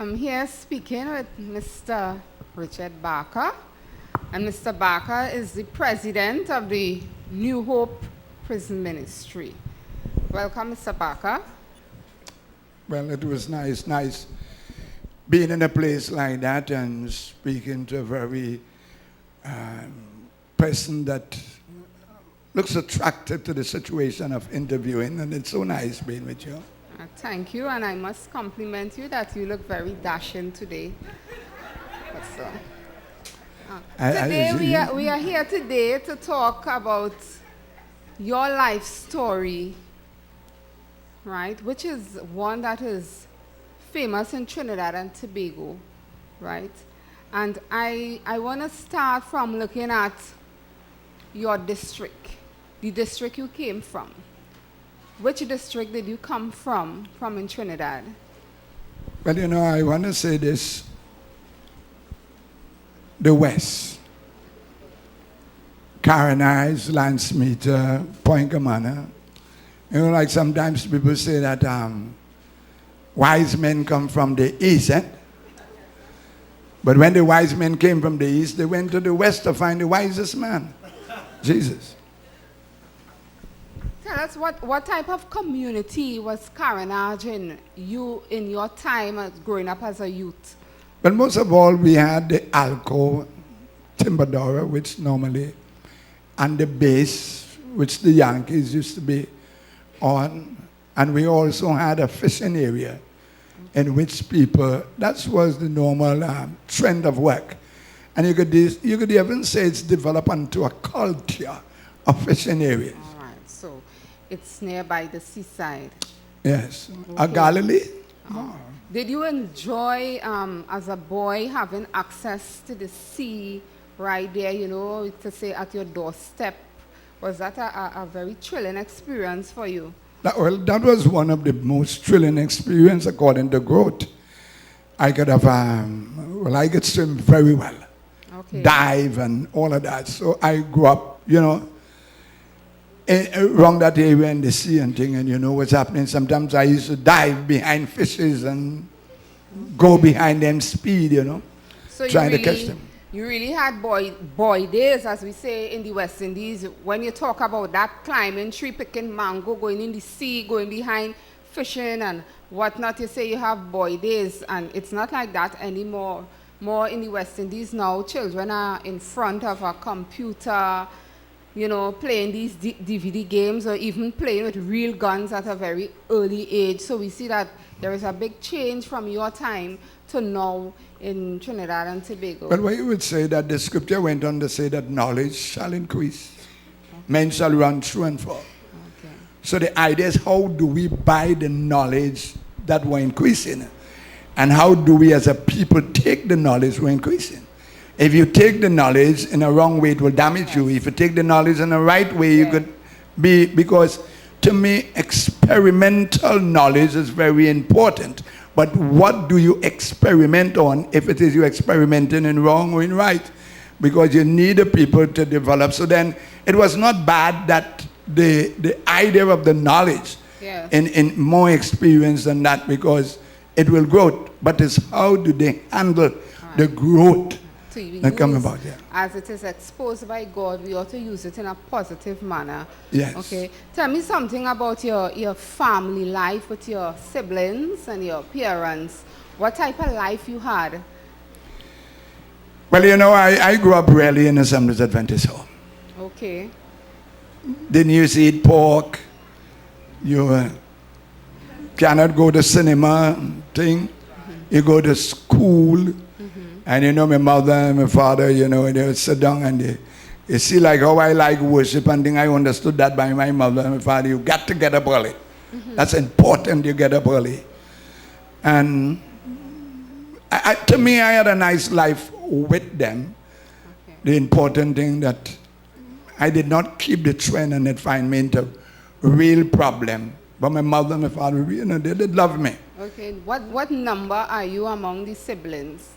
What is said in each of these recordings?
I'm here speaking with Mr. Richard Barker, and Mr. Barker is the president of the New Hope Prison Ministry. Welcome, Mr. Barker. Well, it was nice being in a place like that and speaking to a very person that looks attracted to the situation of interviewing, and it's so nice being with you. Thank you, and I must compliment you that you look very dashing today. So, today we are here today to talk about your life story, right? Which is one that is famous in Trinidad and Tobago, right? And I want to start from looking at your district, the district you came from. Which district did you come from in Trinidad? Well, you know, I want to say this. The West. Caranise, Landsmeter, Point Commander. You know, like sometimes people say that wise men come from the East, eh? But when the wise men came from the East, they went to the West to find the wisest man, Jesus. Tell us what type of community was Caranage in your time as growing up as a youth? Well, most of all, we had the Alco, Timbadora, which normally, and the base, which the Yankees used to be on. And we also had a fishing area in which people, that was the normal trend of work. And you could even say it's developed into a culture of fishing areas. All right, so it's nearby the seaside. Yes. Okay. Galilee? Oh. Did you enjoy, as a boy, having access to the sea right there, you know, to say at your doorstep? Was that a very thrilling experience for you? That was one of the most thrilling experiences according to growth. I could have, I could swim very well. Okay. Dive and all of that. So I grew up, you know, around that area in the sea and thing, and you know what's happening. Sometimes I used to dive behind fishes and go behind them speed, you know, so trying to catch them. You really had boy days, as we say in the West Indies, when you talk about that climbing tree, picking mango, going in the sea, going behind fishing and whatnot. You say you have boy days, and it's not like that anymore. More in the West Indies now, children are in front of a computer, you know, playing these DVD games or even playing with real guns at a very early age. So we see that there is a big change from your time to now in Trinidad and Tobago. Well, what you would say that the scripture went on to say that knowledge shall increase. Okay. Men shall run through and fall. Okay. So the idea is, how do we buy the knowledge that we're increasing? And how do we as a people take the knowledge we're increasing? If you take the knowledge in a wrong way, it will damage you. If you take the knowledge in the right way, you could be, because to me, experimental knowledge is very important. But what do you experiment on if it is you experimenting in wrong or in right? Because you need the people to develop. So then it was not bad that the idea of the knowledge in more experience than that, because it will grow. But it's how do they handle the growth? So as it is exposed by God, we ought to use it in a positive manner. Yes. Okay. Tell me something about your family life with your siblings and your parents. What type of life you had? Well, you know, I grew up really in a Assemblies Adventist home. Okay. Didn't used to eat pork. You cannot go to cinema thing. You go to school. And you know, my mother and my father, you know, they would sit down and they see like how I like worship and thing. I understood that by my mother and my father. You got to get up early. That's important, you get up early. And to me, I had a nice life with them. Okay. The important thing that I did not keep the trend and it find me into real problem. But my mother and my father, you know, they did love me. Okay. What number are you among the siblings?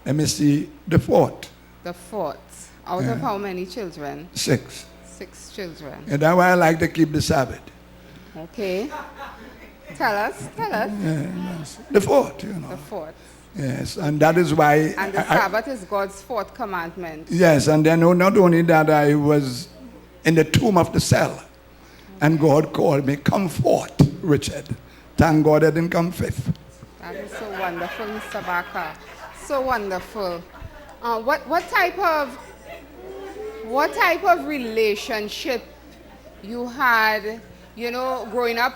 Let me see, the fourth. The fourth. Out of how many children? 6. 6 children. And that's why I like to keep the Sabbath. Okay. Tell us. Yes. The fourth, you know. The fourth. Yes, and that is why. And the Sabbath is God's fourth commandment. Yes, and then not only that, I was in the tomb of the cell, and God called me, "Come forth, Richard." Thank God I didn't come fifth. That is so wonderful, Mr. Barker. So wonderful. What type of relationship you had? You know, growing up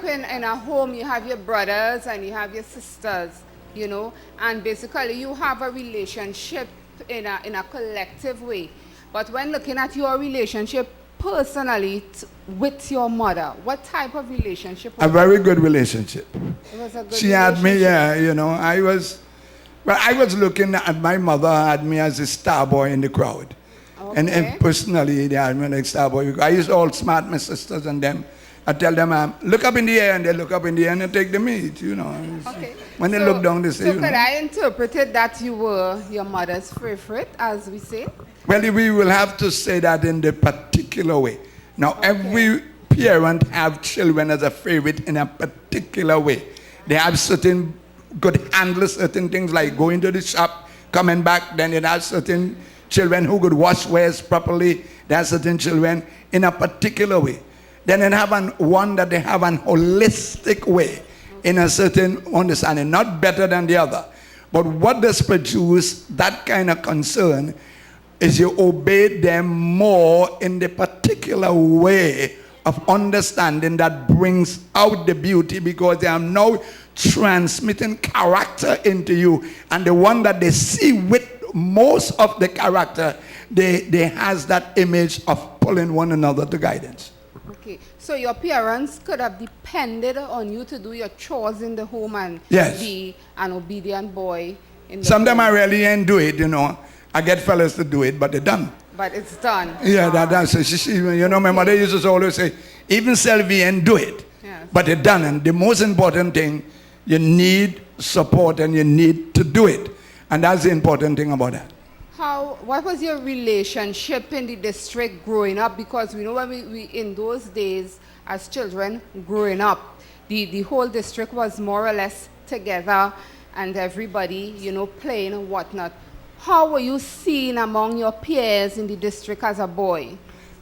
in a home, you have your brothers and you have your sisters. You know, and basically you have a relationship in a collective way. But when looking at your relationship personally with your mother, what type of relationship was A very good relationship. it? Was a good She had me, relationship? you know, I was looking at my mother had me as a star boy in the crowd. Okay. And personally, they had me like star boy. I used to outsmart my sisters and them. I tell them, look up in the air, and they look up in the air and they take the meat, you know. Okay. When they look down, they say, So you could know. I interpret it that you were your mother's favorite, as we say? Well, we will have to say that in the particular way. Now, every parent have children as a favorite in a particular way. They have certain good handle certain things like going to the shop, coming back. Then it has certain children who could wash wares properly. There are certain children in a particular way. Then they have one that they have an holistic way in a certain understanding, not better than the other. But what does produce that kind of concern is you obey them more in the particular way of understanding that brings out the beauty, because they are now transmitting character into you. And the one that they see with most of the character, they has that image of pulling one another to guidance. Okay. So your parents could have depended on you to do your chores in the home and Yes. be an obedient boy in the Sometimes I home. really ain't do it, you know. I get fellas to do it, but they're done. But it's done. Yeah, that's it. You know, my mother used to always say, even Selvi ain't do it, Yes. but they're done. And the most important thing, you need support and you need to do it. And that's the important thing about that. What was your relationship in the district growing up? Because we know when we in those days as children growing up, the whole district was more or less together and everybody, you know, playing and whatnot. How were you seen among your peers in the district as a boy?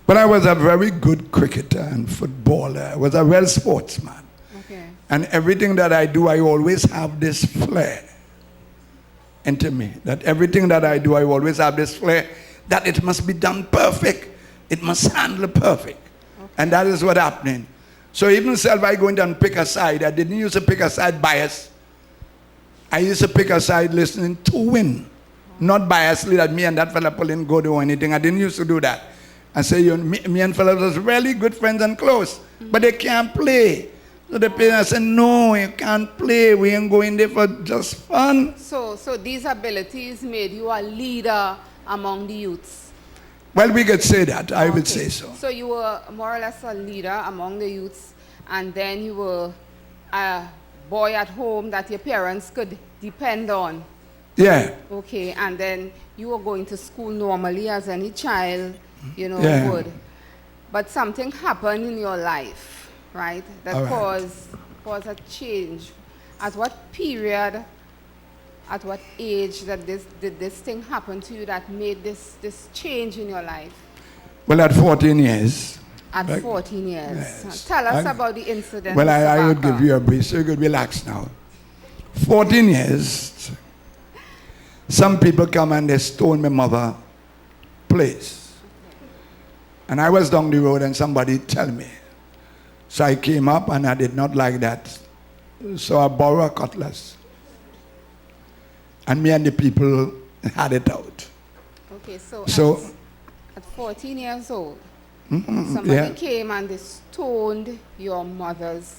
But I was a very good cricketer and footballer. I was a real sportsman. Okay. And everything that I do, I always have this flair into me. That everything that I do, I always have this flair that it must be done perfect. It must handle perfect. Okay. And that is what happening. So even self, I going down and pick a side. I didn't used to pick a side bias. I used to pick a side listening to win. Not biasly that me and that fella pulling good or anything. I didn't used to do that. I say, you know, me and fellas was really good friends and close. But they can't play. So the parents said, no, you can't play. We ain't going there for just fun. So these abilities made you a leader among the youths. Well, we could say that. I would Okay. say so. So you were more or less a leader among the youths, and then you were a boy at home that your parents could depend on. Yeah. Okay, and then you were going to school normally as any child, you know, Yeah. would. But something happened in your life, right? That All right. caused a change. At what period, at what age did this thing happen to you that made this change in your life? Well, at 14 years. At Like- 14 years. Yes. Tell us I- about the incident. Well, Mr. I would Barker. give you a brief, so you could relax now. 14 years, some people come and they stole my mother place. And I was down the road and somebody tell me. So I came up and I did not like that. So I borrowed a cutlass. And me and the people had it out. Okay, so So, at 14 years old, mhm, somebody yeah, came and they stoned your mother's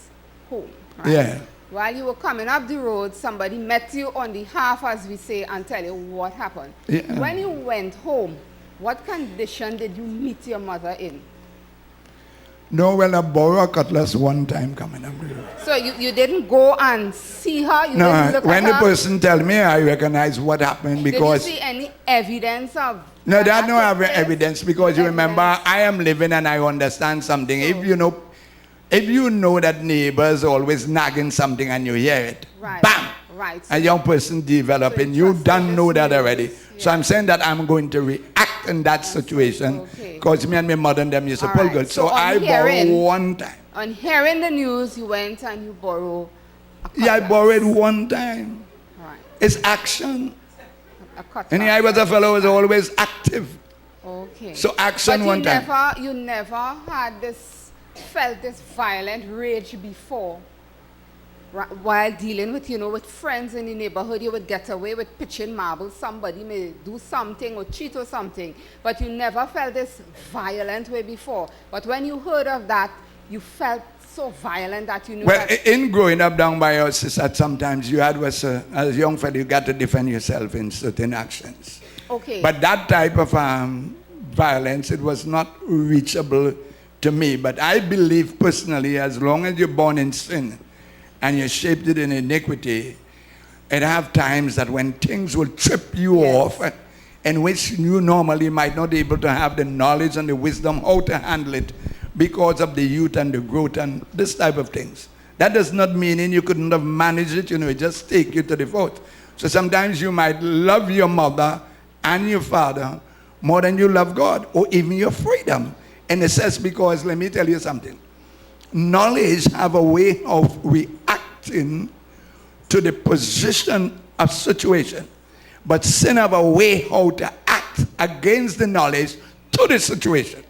home. Right? yeah. While you were coming up the road, somebody met you on the half, as we say, and tell you what happened. Yeah. When you went home, what condition did you meet your mother in? No, well, I borrowed a cutlass one time coming up the road. So you didn't go and see her? You No, didn't look when at the her? person tell me, I recognize what happened because... Did you see any evidence of... No, that took no have place? evidence because you remember Evidence. I am living and I understand something. If you know, If you know that neighbors always nagging something and you hear it, Right. bam, Right. a young person developing, So you trust don't in know this that news, already. So yeah. I'm saying that I'm going to react in that situation okay. because me and my mother and them used to All pull right. good. So So on I borrowed hearing- one time. On hearing the news, you went and you borrowed a Yeah, I cutlass. borrowed one time. Right. It's action. A cutlass. And I was a fellow who was always active. Okay. So action but one time. you never had this, felt this violent rage before. While dealing with, with friends in the neighborhood, you would get away with pitching marbles. Somebody may do something or cheat or something, but you never felt this violent way before. But when you heard of that, you felt so violent that you knew Well, that. in growing up down by us, is that sometimes you had was as a young fellow, you got to defend yourself in certain actions. Okay. But that type of violence, it was not reachable to me. But I believe personally, as long as you're born in sin and you're shaped it in iniquity, it have times that when things will trip you Yes. off, in which you normally might not be able to have the knowledge and the wisdom how to handle it because of the youth and the growth and this type of things. That does not mean you couldn't have managed it, it just take you to the foot. So sometimes you might love your mother and your father more than you love God or even your freedom. And it says, because let me tell you something, knowledge have a way of reacting to the position of situation, but sin have a way how to act against the knowledge to the situation.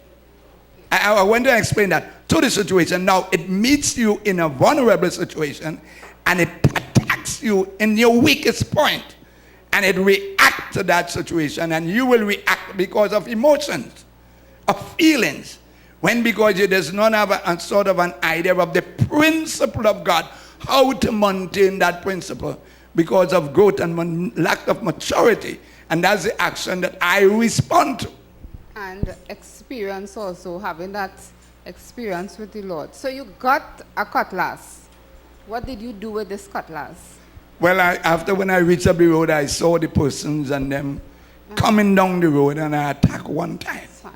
I want to explain that to the situation. Now it meets you in a vulnerable situation and it attacks you in your weakest point, and it reacts to that situation, and you will react because of emotions, of feelings, when because you does not have a sort of an idea of the principle of God, how to maintain that principle because of growth and lack of maturity. And that's the action that I respond to. And experience also, having that experience with the Lord. So you got a cutlass. What did you do with this cutlass? Well, after when I reached up the road, I saw the persons and them coming down the road, and I attacked one time. It's fine.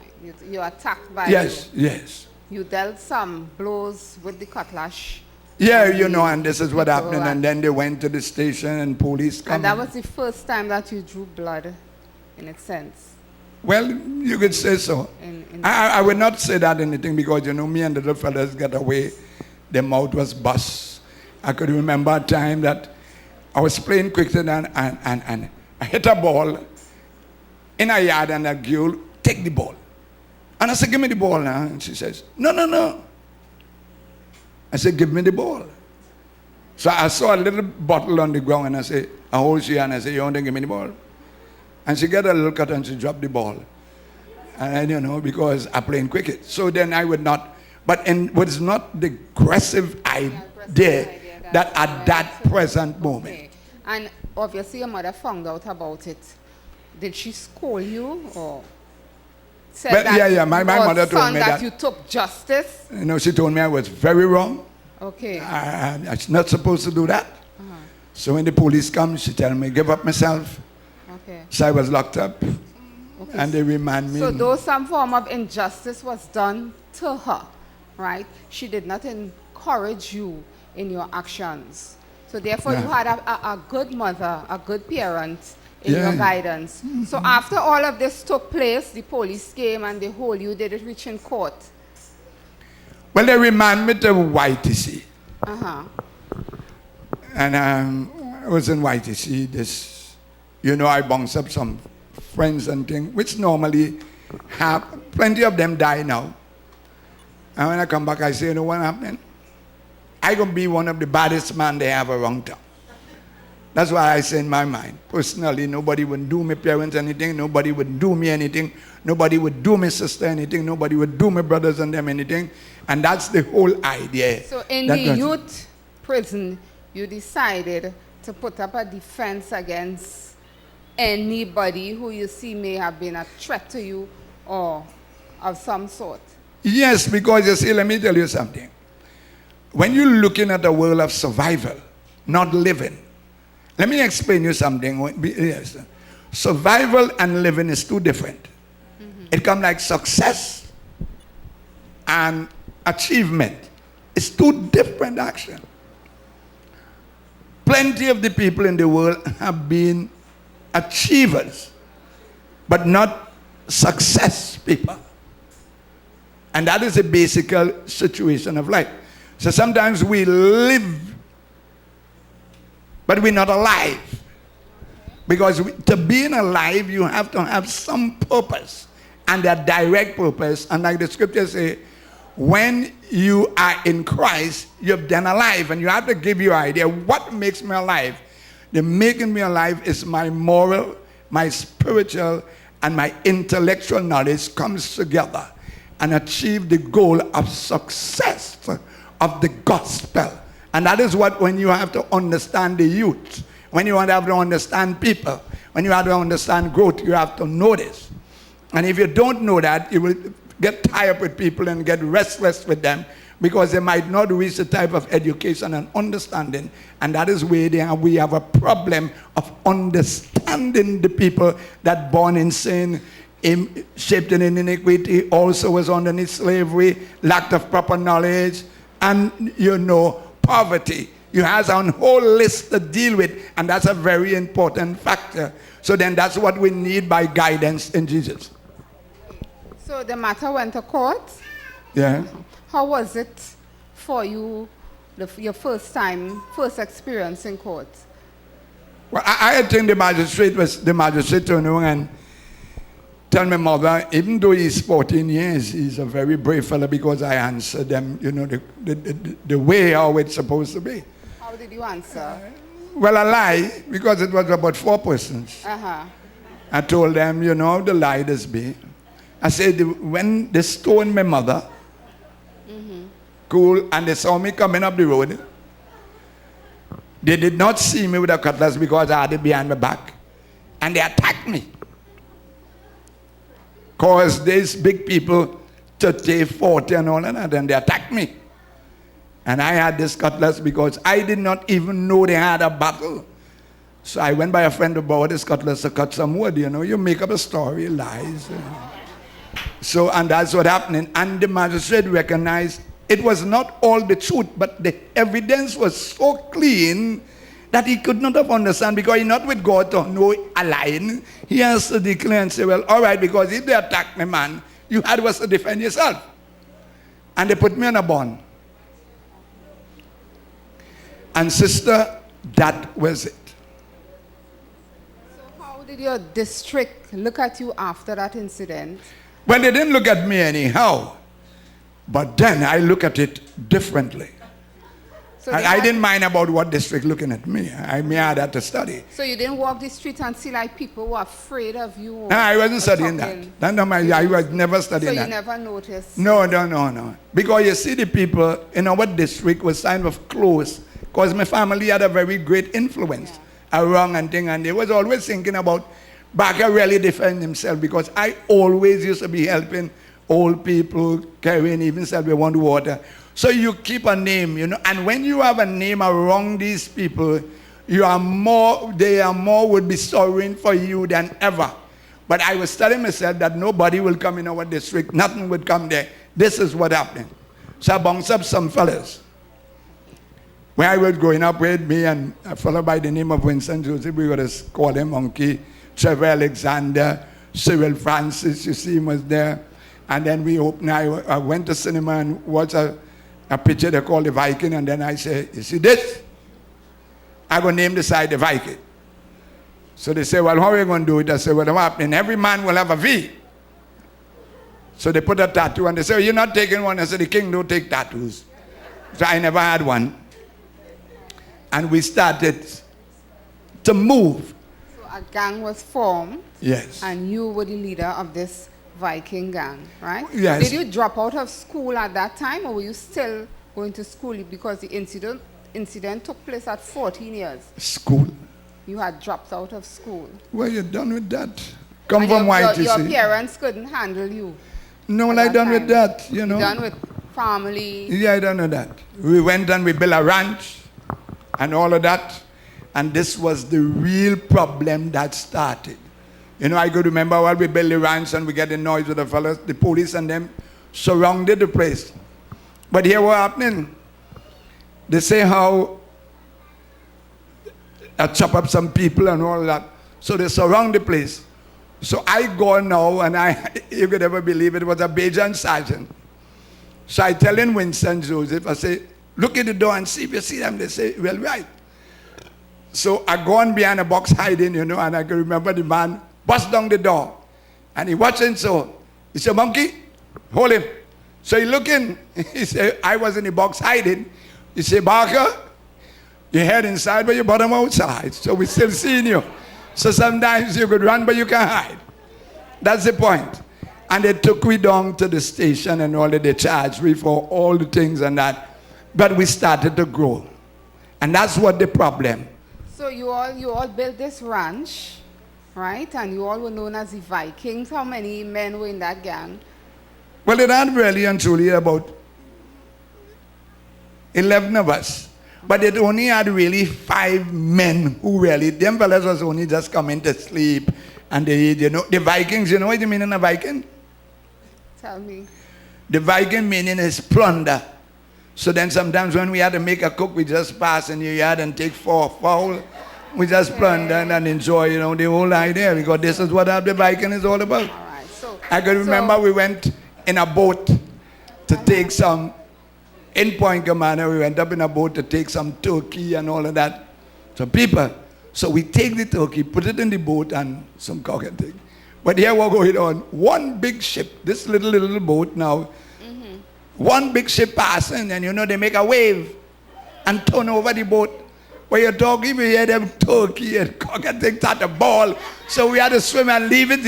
You attacked by Yes, yes. you dealt some blows with the cutlass. Yeah, And and this is what people happened. And then they went to the station and police come. And that was the first time that you drew blood, in a sense. Well, you could say so. I would not say that anything because, me and the little fellas got away. Their mouth was bust. I could remember a time that I was playing cricket and I hit a ball in a yard, and a girl take the ball. And I said, give me the ball now. And she says, no. I said, give me the ball. So I saw a little bottle on the ground, and I said, I hold she, and I said, you want to give me the ball? And she got a little cut and she dropped the ball. And because I playing cricket. So then I would not, but it was not the aggressive idea that at that present moment. Okay. And obviously your mother found out about it. Did she scold you or said Well, that yeah, my mother told me that you took justice? She told me I was very wrong. Okay. I was not supposed to do that. So when the police come, she tell me, give up myself. Okay. So I was locked up. Okay. And they remind me. So though some form of injustice was done to her, right? She did not encourage you in your actions. So therefore you had a good mother, a good parent in your guidance. So after all of this took place, the police came and they hold you. Did it reach in court? Well, they remind me to YTC. And I was in YTC. I bounced up some friends and things, which normally have, plenty of them die now. And when I come back, I say, what happened? I'm going to be one of the baddest men they have around town. That's why I say in my mind, personally, nobody would do my parents anything, nobody would do me anything, nobody would do my sister anything, nobody would do my brothers and them anything. And that's the whole idea. So in the youth prison, you decided to put up a defense against anybody who you see may have been a threat to you or of some sort. Yes, because you see, let me tell you something. When you're looking at the world of survival, not living, let me explain you something. Yes. Survival and living is two different. It comes like success and achievement. It's two different actions. Plenty of the people in the world have been achievers, but not success people. And that is a basic situation of life. So sometimes we live, but we're not alive. Because to being alive, you have to have some purpose, and that direct purpose. And like the scriptures say, when you are in Christ, you're then alive. And you have to give your idea, what makes me alive? The making me alive is my moral, my spiritual, and my intellectual knowledge comes together and achieve the goal of success of the gospel. And that is what, when you have to understand the youth, when you have to understand people, when you have to understand growth, you have to know this. And if you don't know that, you will get tired with people and get restless with them because they might not reach the type of education and understanding. And that is where we have a problem of understanding the people that born in sin, shaped in iniquity, also was underneath slavery, lack of proper knowledge, and poverty. You have a whole list to deal with, and that's a very important factor. So then that's what we need by guidance in Jesus. So the matter went to court. Yeah. How was it for you, your first experience in court? Well, I think the magistrate turned around and tell my mother, even though he's 14 years, he's a very brave fellow because I answered them, the way how it's supposed to be. How did you answer? Well, I lied because it was about 4 persons. I told them, the lie this be. I said, when they stoned my mother, cool, and they saw me coming up the road, they did not see me with a cutlass because I had it behind my back. And they attacked me. Because these big people, 30, 40 and all that, and they attacked me. And I had this cutlass because I did not even know they had a battle. So I went by a friend who bought this cutlass to cut some wood. You make up a story, lies. So, and that's what happened. And the magistrate recognized it was not all the truth, but the evidence was so clean that he could not have understand, because he's not with God to know a lie. He has to declare and say, well, all right, because if they attack me, man, you had was to defend yourself. And they put me on a bond. And sister, that was it. So how did your district look at you after that incident? Well, they didn't look at me anyhow. But then I look at it differently. So I didn't mind about what district looking at me. I had that to study. So you didn't walk the street and see like people were afraid of you? No, I wasn't studying that. I was never studying that. So you never noticed? No. Because you see, the people in our district was kind of close. Because my family had a very great influence around and thing. And they was always thinking about Baca really defend himself. Because I always used to be helping old people, carrying even self want water. So you keep a name, and when you have a name around these people, they are more would be sorrowing for you than ever. But I was telling myself that nobody will come in our district, nothing would come there. This is what happened. So I bounced up some fellas. When I was growing up with me and a fellow by the name of Winston Joseph, we would call him Monkey, Trevor Alexander, Cyril Francis, you see him was there. And then I went to cinema and watched a picture they call the Viking, and then I say, you see this? I'm going to name the side the Viking. So they say, well, how are you going to do it? I say, well, what's happening? Every man will have a V. So they put a tattoo, and they say, oh, you're not taking one. I said, the king don't take tattoos. So I never had one. And we started to move. So a gang was formed. Yes. And you were the leader of this Viking gang, right? Yes. Did you drop out of school at that time, or were you still going to school because the incident took place at 14 years? School. You had dropped out of school. Well, you're done with that. Come from white, you see. Your parents couldn't handle you. No, I done with that, You're done with family. Yeah, I done with that. We went and we built a ranch and all of that. And this was the real problem that started. I could remember while we built the ranch and we get the noise with the fellas, the police and them surrounded the place. But here what happening? they say how I chop up some people and all that. So they surround the place. So I go now, and you could never believe it was a Bajan sergeant. So I tell in Winston Joseph, I say, look at the door and see if you see them. They say, well, right. So I go on behind a box hiding, and I can remember the man bust down the door. And he watching, so he said, monkey, hold him. So he looking, he said, I was in the box hiding. He said, Barker, your head inside, but your bottom outside. So we still seeing you. So sometimes you could run, but you can't hide. That's the point. And they took me down to the station and all that. They charged me for all the things and that. But we started to grow. And that's what the problem. So you all built this ranch, right? And you all were known as the Vikings. How many men were in that gang? Well, it had really and truly about 11 of us. But it only had really 5 men who really, them fellas was only just coming to sleep. And they, the Vikings, you know what you mean in a Viking? Tell me. The Viking meaning is plunder. So then sometimes when we had to make a cook, we just pass in the yard and take 4 fowl. We just plunder and enjoy, the whole idea. Because this is what the Viking is all about. All right. So I can remember we went in a boat to take some, in Point Commander, we went up in a boat to take some turkey and all of that. So people, so we take the turkey, put it in the boat and some cock and thing. But here we're going on. One big ship, this little boat now, one big ship passing and they make a wave and turn over the boat. When you're talking, we hear them turkey and cock and thing start to ball. So we had to swim and leave it,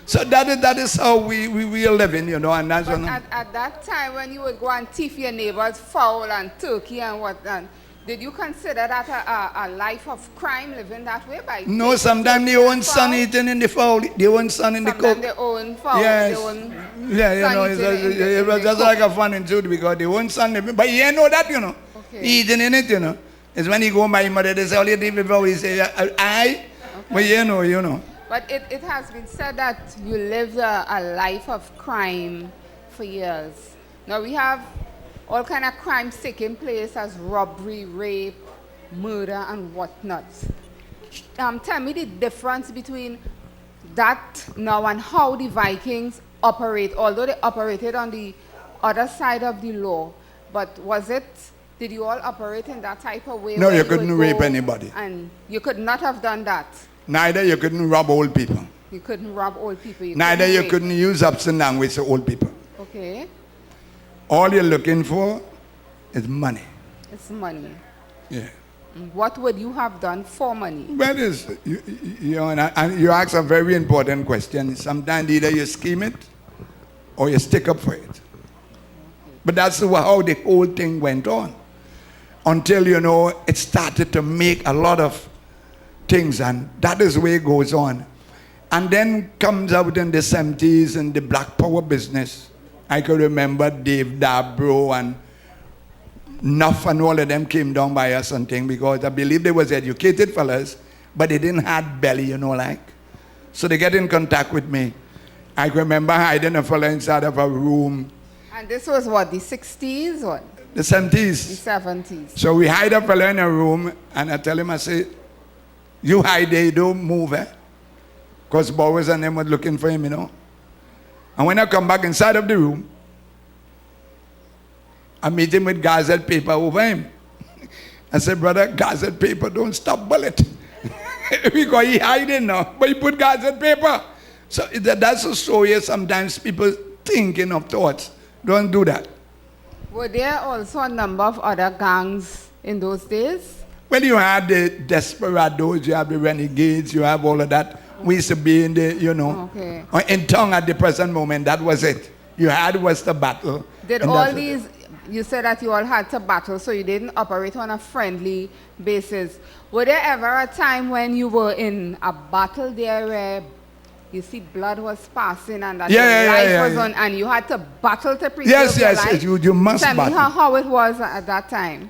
So that is how we are living, and that's but at that time when you would go and thief your neighbor's fowl and turkey and whatnot, did you consider that a life of crime living that way? No, sometimes their own son eating in the fowl, their own son in the cook. Sometimes their own fowl, yes. their own it was just like a fun and joke because their own son, but you know that, Okay. eating in it, It's when he go by mother, they say, all you did before, he say, I, but you know. But it has been said that you lived a life of crime for years. Now we have all kind of crimes taking place as robbery, rape, murder, and whatnot. Tell me the difference between that now and how the Vikings operate, although they operated on the other side of the law. But did you all operate in that type of way? No, you couldn't rape anybody. And you could not have done that. Neither you couldn't rob old people. You couldn't rob old people. Neither you couldn't use obscene language to old people. Okay. All you're looking for is money. It's money. Yeah. What would you have done for money? Well, and you ask a very important question. Sometimes either you scheme it or you stick up for it. But that's how the whole thing went on. Until, it started to make a lot of things, and that is where it goes on. And then comes out in the 70s in the black power business. I could remember Dave Dabro and Nuff and all of them came down by us and things because I believe they was educated fellas, but they didn't have belly, So they get in contact with me. I remember hiding a fella inside of a room. And this was what, the 60s or? The 70s. The 70s. So we hide a fella in a room and I tell him, I say, you hide there, you don't move, Because Bowers and them were looking for him, And when I come back inside of the room, I meet him with gazette paper over him. I said, brother, gazette paper don't stop bullet. Because he hiding now, but he put gazette paper. So that's a story. Sometimes people thinking of thoughts. Don't do that. Were there also a number of other gangs in those days? Well, you had the desperados, you have the renegades, you have all of that. We used to be in the, in tongue at the present moment. That was it. You had was the battle. Did all these, you said that you all had to battle, so you didn't operate on a friendly basis. Were there ever a time when you were in a battle there where you see blood was passing and that your life was on, and you had to battle to preserve your life? Yes, you must battle. battle. Tell me how it was at that time.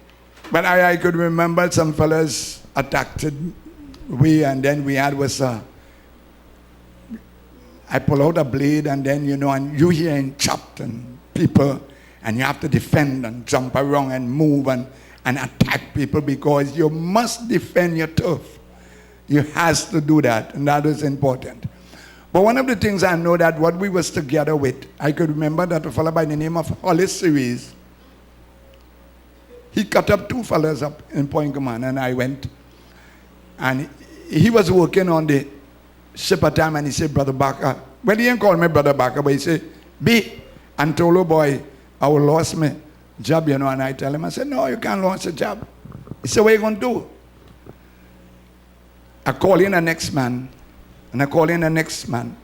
But I could remember some fellas attacked we, and then we had was I pull out a blade, and then and you hearing chopped and people, and you have to defend and jump around and move, and and attack people, because you must defend your turf. You has to do that, and that is important. But one of the things I know that what we was together with, I could remember that a fellow by the name of Hollis Series, he cut up 2 fellas up in Point Command, and I went, and he was working on the ship at time, and he said, Brother Baca, well, he didn't call me Brother Baca, but he said, B, Antolo boy, I will lost me job, you know, and I tell him, I said, no, you can't lose a job. He said, what are you going to do? I call in the next man, and I call in the next man.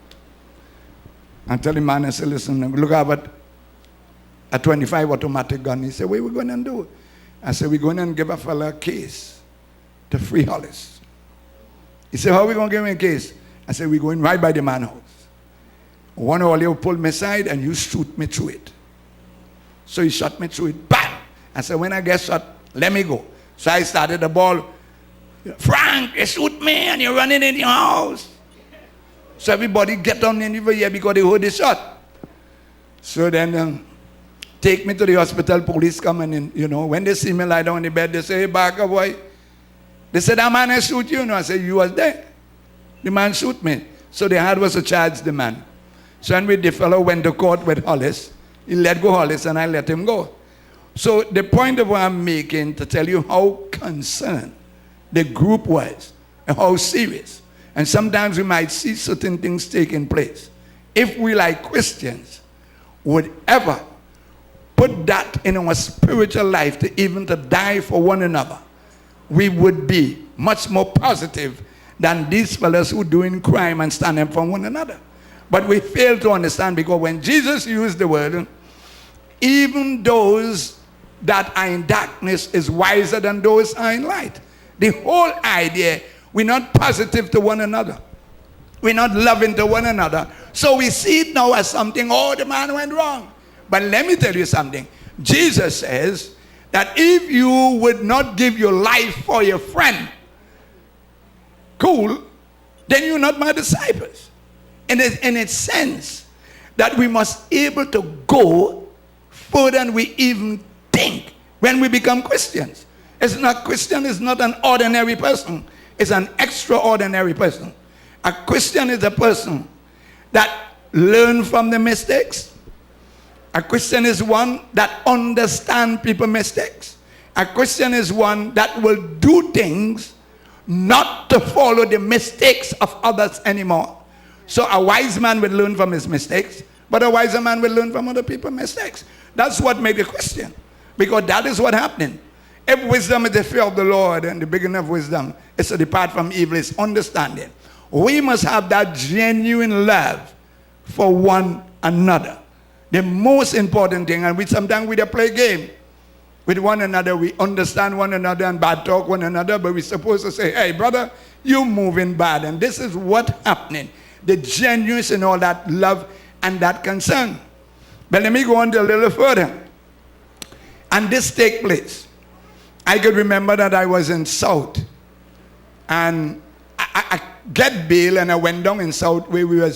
I tell him, man, I said, listen, look at a 25 automatic gun. He said, what are we going to do? I said, we're going to give a fella a case to free Hollis. He said, how are we going to give him a case? I said, we're going right by the man's house. One of you pull me aside and you shoot me through it. So he shot me through it. Bam! I said, when I get shot, let me go. So I started the ball. Frank, you shoot me and you're running in your house. So everybody get on in over here because they heard the shot. So then take me to the hospital, police come and, you know, when they see me lie down in the bed, they say, hey, Baca boy. They said, that man I shoot you. No, I said, you was there. The man shoot me. So they had was to charge the man. So when the fellow went to court with Hollis, he let go Hollis and I let him go. So the point of what I'm making to tell you how concerned the group was and how serious. And sometimes we might see certain things taking place. If we, like Christians, would ever put that in our spiritual life to even to die for one another, we would be much more positive than these fellows who are doing crime and standing for one another. But we fail to understand, because when Jesus used the word, even those that are in darkness is wiser than those who are in light. The whole idea, we're not positive to one another. We're not loving to one another. So we see it now as something, oh, the man went wrong. But let me tell you something. Jesus says that if you would not give your life for your friend, cool, then you're not my disciples. In a sense that we must be able to go further than we even think when we become Christians. It's not Christian, is not an ordinary person. It's an extraordinary person. A Christian is a person that learns from the mistakes. A Christian is one that understands people's mistakes. A Christian is one that will do things not to follow the mistakes of others anymore. So a wise man will learn from his mistakes, but a wiser man will learn from other people's mistakes. That's what made a Christian, because that is what happened. If wisdom is the fear of the Lord, and the beginning of wisdom is to depart from evil, is understanding. We must have that genuine love for one another. The most important thing, and sometimes we play game with one another, we understand one another and bad talk one another, but we're supposed to say, hey brother, you moving bad, and this is what's happening. The genuineness and all that love and that concern. But let me go on a little further. And this take place. I could remember that I was in South, and I get bail, and I went down in South where we was